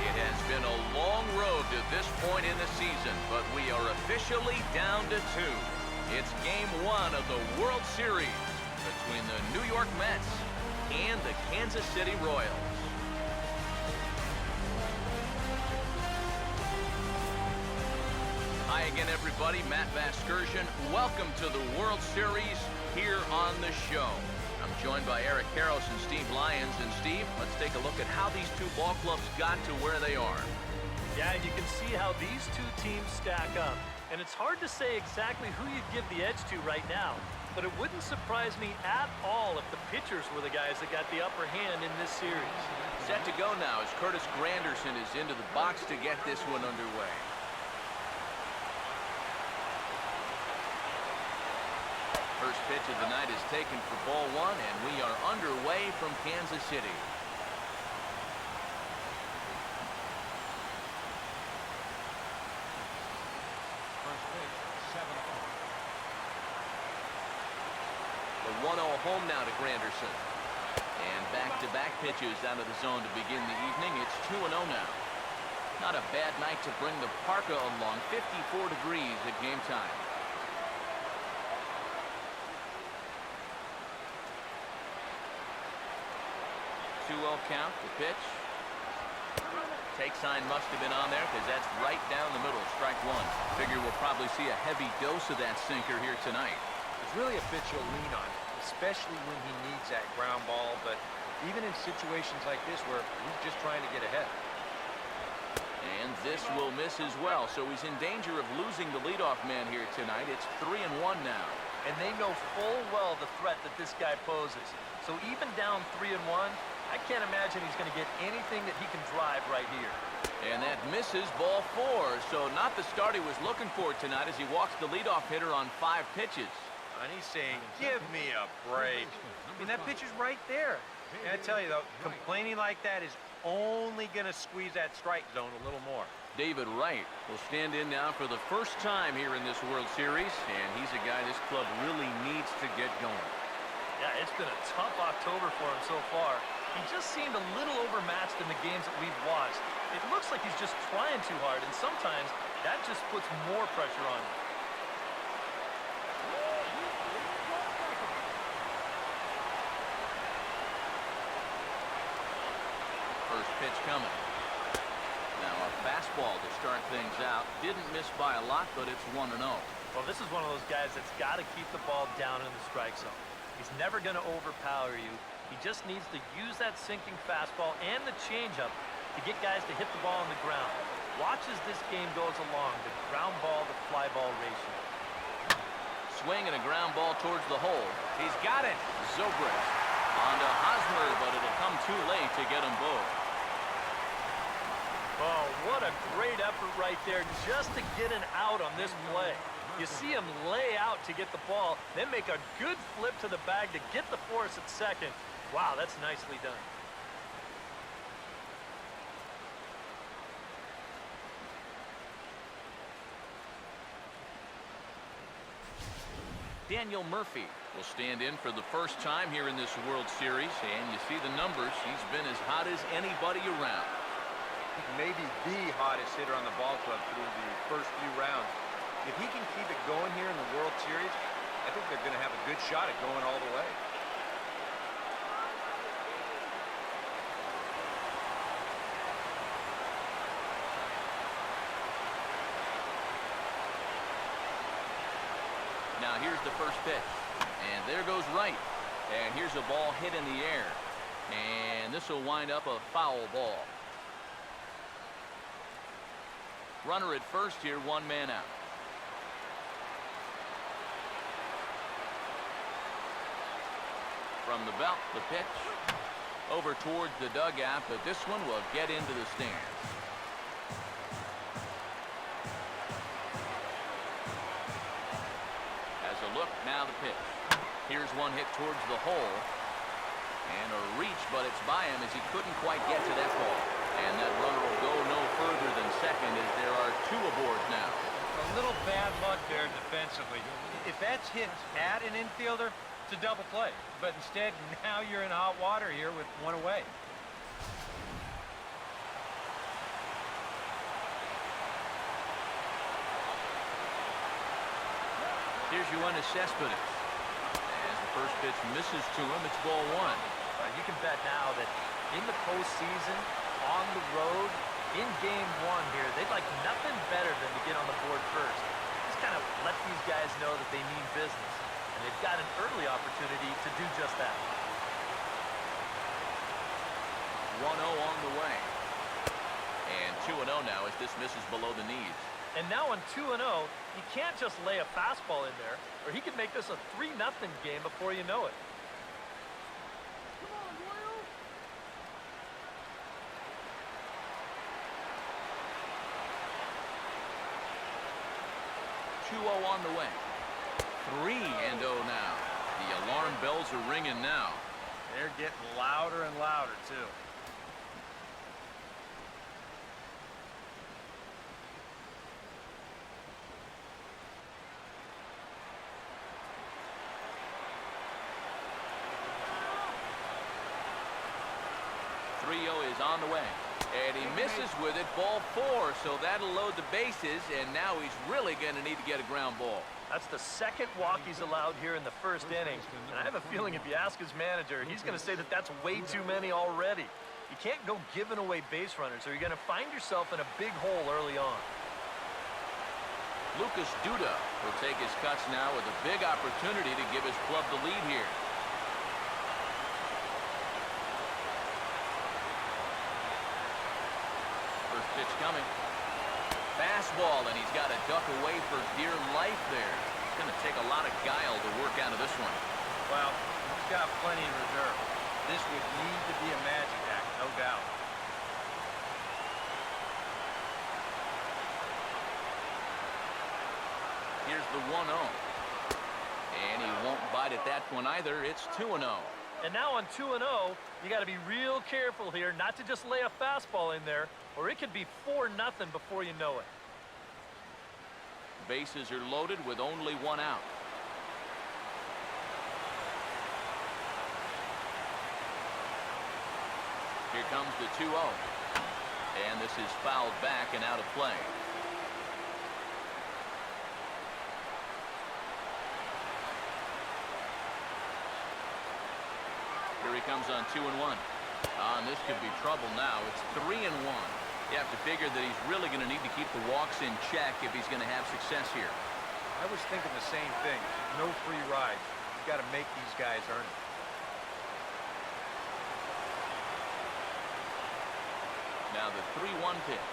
It has been a long road to this point in the season, but we are officially down to 2. It's Game 1 of the World Series between the New York Mets and the Kansas City Royals. Hi again, everybody. Matt Vasgersian. Welcome to the World Series here on the show. I'm joined by Eric Karros and Steve Lyons. And Steve, let's take a look at how these two ball clubs got to where they are. Yeah, and you can see how these two teams stack up. And it's hard to say exactly who you'd give the edge to right now. But it wouldn't surprise me at all if the pitchers were the guys that got the upper hand in this series. Set to go now as Curtis Granderson is into the box to get this one underway. First pitch of the night is taken for ball 1, and we are underway from Kansas City. First pitch, 7-0. The 1-0 home now to Granderson. And back-to-back pitches out of the zone to begin the evening. It's 2-0 now. Not a bad night to bring the parka along. 54 degrees at game time. 2-0 count, the pitch. Take sign must have been on there because that's right down the middle, strike 1. Figure we'll probably see a heavy dose of that sinker here tonight. It's really a pitch you'll lean on, especially when he needs that ground ball, but even in situations like this where he's just trying to get ahead. And this will miss as well, so he's in danger of losing the leadoff man here tonight. It's 3-1 now. And they know full well the threat that this guy poses. So even down 3-1, I can't imagine he's going to get anything that he can drive right here. And that misses ball 4, so not the start he was looking for tonight as he walks the leadoff hitter on 5 pitches. And he's saying, give me a break. I mean, that pitch is right there. And I tell you, though, complaining like that is only going to squeeze that strike zone a little more. David Wright will stand in now for the first time here in this World Series, and he's a guy this club really needs to get going. Yeah, it's been a tough October for him so far. He just seemed a little overmatched in the games that we've watched. It looks like he's just trying too hard, and sometimes that just puts more pressure on him. First pitch coming. Now a fastball to start things out. Didn't miss by a lot, but it's 1-0. Well, this is one of those guys that's got to keep the ball down in the strike zone. He's never going to overpower you. He just needs to use that sinking fastball and the changeup to get guys to hit the ball on the ground. Watch as this game goes along, the ground ball to fly ball ratio. Swing and a ground ball towards the hole. He's got it. Zobrist on to Hosmer, but it'll come too late to get them both. Oh, what a great effort right there just to get an out on this play. You see him lay out to get the ball, then make a good flip to the bag to get the force at second. Wow, that's nicely done. Daniel Murphy will stand in for the first time here in this World Series, and you see the numbers. He's been as hot as anybody around. Maybe the hottest hitter on the ball club through the first few rounds. If he can keep it going here in the World Series, I think they're going to have a good shot at going all the way. Now here's the first pitch, and there goes right. And here's a ball hit in the air, and this will wind up a foul ball. Runner at first here, 1 man out. From the belt, the pitch over towards the dugout, but this one will get into the stands. As a look, now the pitch. Here's one hit towards the hole. And a reach, but it's by him as he couldn't quite get to that ball. And that runner will go no further than second as there are 2 aboard now. A little bad luck there defensively. If that's hit at an infielder, it's a double play. But instead, now you're in hot water here with 1 away. here's your one to Cespedes. As the first pitch misses to him, it's ball one. You can bet now that in the postseason, on the road, in game one here, they'd like nothing better than to get on the board first. Just kind of let these guys know that they mean business. And they've got an early opportunity to do just that. 1-0 on the way. And 2-0 now as this misses below the knees. And now on 2-0, he can't just lay a fastball in there, or he could make this a 3-0 game before you know it. 2-0 on the way. 3-0 now. The alarm bells are ringing now. They're getting louder and louder, too. Is on the way. And he misses with it, ball 4, so that'll load the bases, and now he's really going to need to get a ground ball. That's the second walk he's allowed here in the first inning, and I have a feeling if you ask his manager, he's going to say that that's way too many already. You can't go giving away base runners, or you're going to find yourself in a big hole early on. Lucas Duda will take his cuts now with a big opportunity to give his club the lead here. First pitch coming. Fastball, and he's got to duck away for dear life there. It's going to take a lot of guile to work out of this one. Well, he's got plenty in reserve. This would need to be a magic act, no doubt. Here's the 1-0. And he won't bite at that one either. It's 2-0. And now on 2-0, you got to be real careful here not to just lay a fastball in there, or it could be 4-0 before you know it. Bases are loaded with only one out. Here comes the 2-0. And this is fouled back and out of play. Here he comes on 2-1. And this could be trouble now. It's 3-1. You have to figure that he's really going to need to keep the walks in check if he's going to have success here. I was thinking the same thing. No free rides. You've got to make these guys earn it. Now the 3-1 pitch.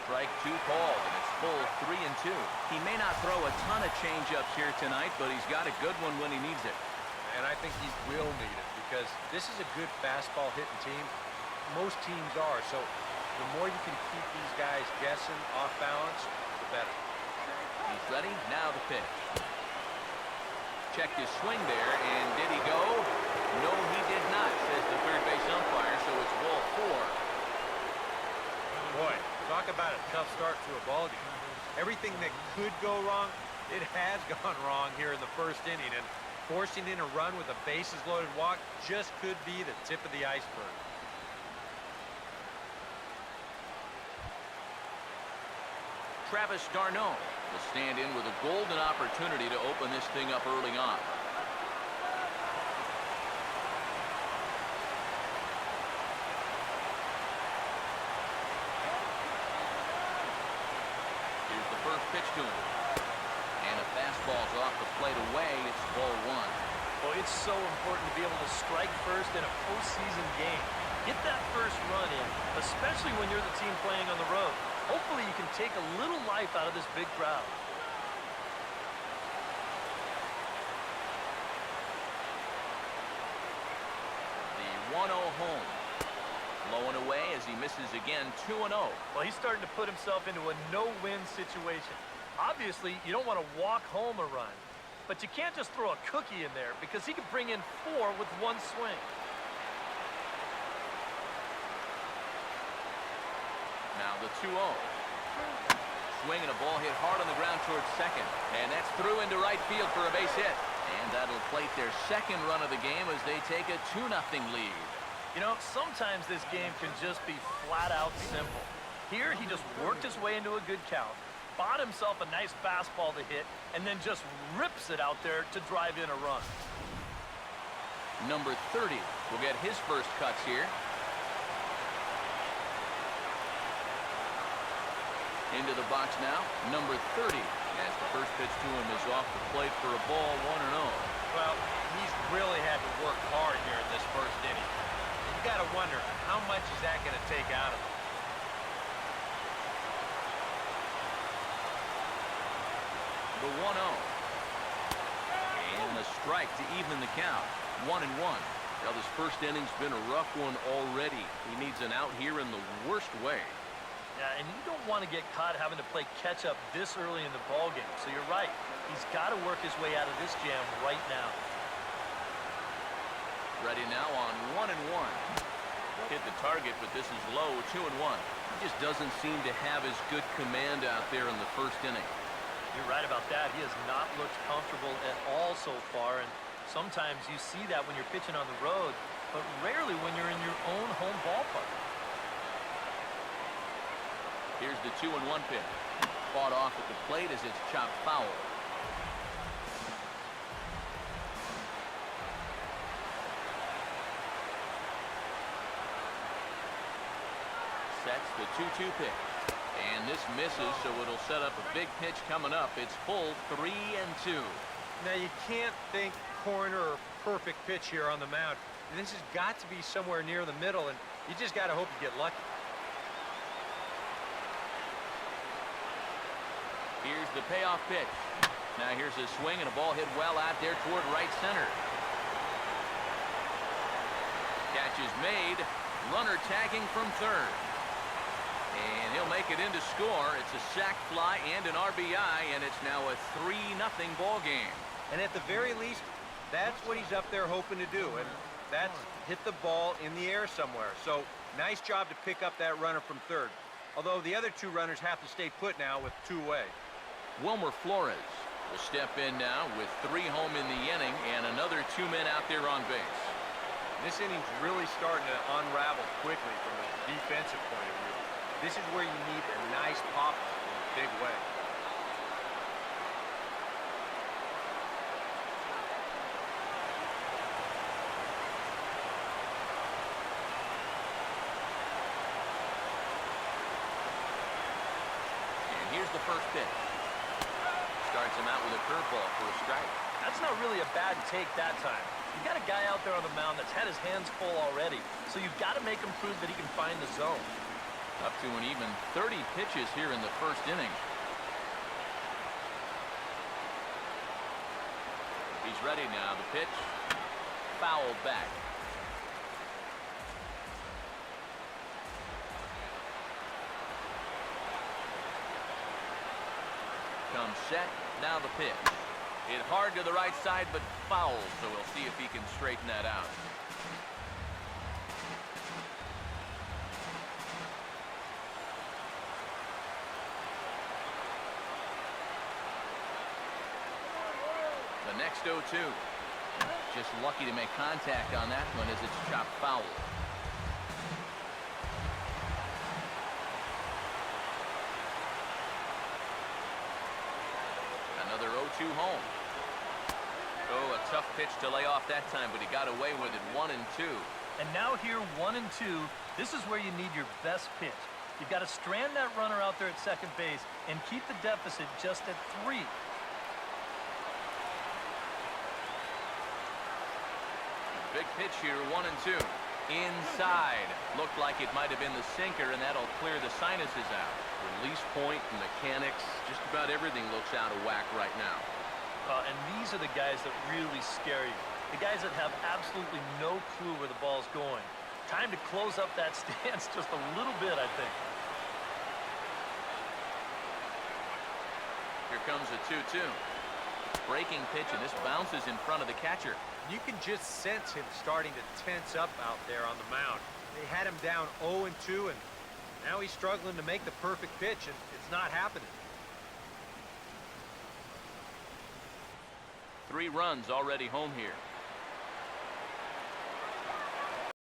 Strike 2 called, and it's full 3-2. He may not throw a ton of changeups here tonight, but he's got a good one when he needs it. And I think he will need it because this is a good fastball hitting team. Most teams are, so the more you can keep these guys guessing off balance, the better. He's ready. Now the pitch. Checked his swing there, and did he go? No, he did not, says the third base umpire, so it's ball 4. Boy, talk about a tough start to a ball game. Everything that could go wrong, it has gone wrong here in the first inning, and forcing in a run with a bases-loaded walk just could be the tip of the iceberg. Travis d'Arnaud will stand in with a golden opportunity to open this thing up early on. Here's the first pitch to him. And a fastball's off the plate away. It's ball 1. Boy, it's so important to be able to strike first in a postseason game. Get that first run in, especially when you're the team playing on the road. Hopefully you can take a little life out of this big crowd. The 1-0 home. Blowing away as he misses again, 2-0. Well, he's starting to put himself into a no-win situation. Obviously, you don't want to walk home a run, but you can't just throw a cookie in there because he could bring in 4 with one swing. Now the 2-0. Swinging a ball hit hard on the ground towards second. And that's through into right field for a base hit. And that'll plate their second run of the game as they take a 2-0 lead. You know, sometimes this game can just be flat out simple. Here, he just worked his way into a good count, bought himself a nice fastball to hit and then just rips it out there to drive in a run. Number 30 will get his first cuts here. Into the box now, number 30. As the first pitch to him is off the plate for a ball, 1-0. Well, he's really had to work hard here in this first inning. You got to wonder, how much is that going to take out of him? The 1-0. And a strike to even the count. 1-1. Now this first inning's been a rough one already. He needs an out here in the worst way. Yeah, and you don't want to get caught having to play catch-up this early in the ballgame. So you're right. He's got to work his way out of this jam right now. Ready now on 1-1. Hit the target, but this is low, 2-1. He just doesn't seem to have as good command out there in the first inning. You're right about that. He has not looked comfortable at all so far, and sometimes you see that when you're pitching on the road, but rarely when you're in your own home ballpark. Here's the 2-1 pitch. Fought off at the plate as it's chopped foul. Sets the 2-2 pitch. And this misses, so it'll set up a big pitch coming up. It's full 3-2. Now, you can't think corner or perfect pitch here on the mound. This has got to be somewhere near the middle, and you just got to hope you get lucky. Here's the payoff pitch. Now here's a swing and a ball hit well out there toward right center. Catch is made. Runner tagging from third. And he'll make it in to score. It's a sac fly and an RBI, and it's now a 3-0 ball game. And at the very least, that's what he's up there hoping to do, and that's hit the ball in the air somewhere. So nice job to pick up that runner from third. Although the other two runners have to stay put now with two away. Wilmer Flores will step in now with 3 home in the inning and another 2 men out there on base. This inning's really starting to unravel quickly from a defensive point of view. This is where you need a nice pop in a big way. And here's the first pitch. Starts him out with a curveball for a strike. That's not really a bad take that time. You've got a guy out there on the mound that's had his hands full already, so you've got to make him prove that he can find the zone. Up to an even 30 pitches here in the first inning. He's ready now. The pitch fouled back. Comes set. Now the pitch. Hit hard to the right side, but foul, so we'll see if he can straighten that out. The next 0-2. Just lucky to make contact on that one as it's chopped foul. Another 0-2 home. Oh, a tough pitch to lay off that time, but he got away with it. 1-2. And now here, 1-2, this is where you need your best pitch. You've got to strand that runner out there at second base and keep the deficit just at 3. Big pitch here, 1-2. Inside. Looked like it might have been the sinker, and that'll clear the sinuses out. Release point, mechanics, just about everything looks out of whack right now. And these are the guys that really scare you. The guys that have absolutely no clue where the ball's going. Time to close up that stance just a little bit, I think. Here comes a 2-2. Breaking pitch, and this bounces in front of the catcher. You can just sense him starting to tense up out there on the mound. They had him down 0-2, and now he's struggling to make the perfect pitch, and it's not happening. 3 runs already home here.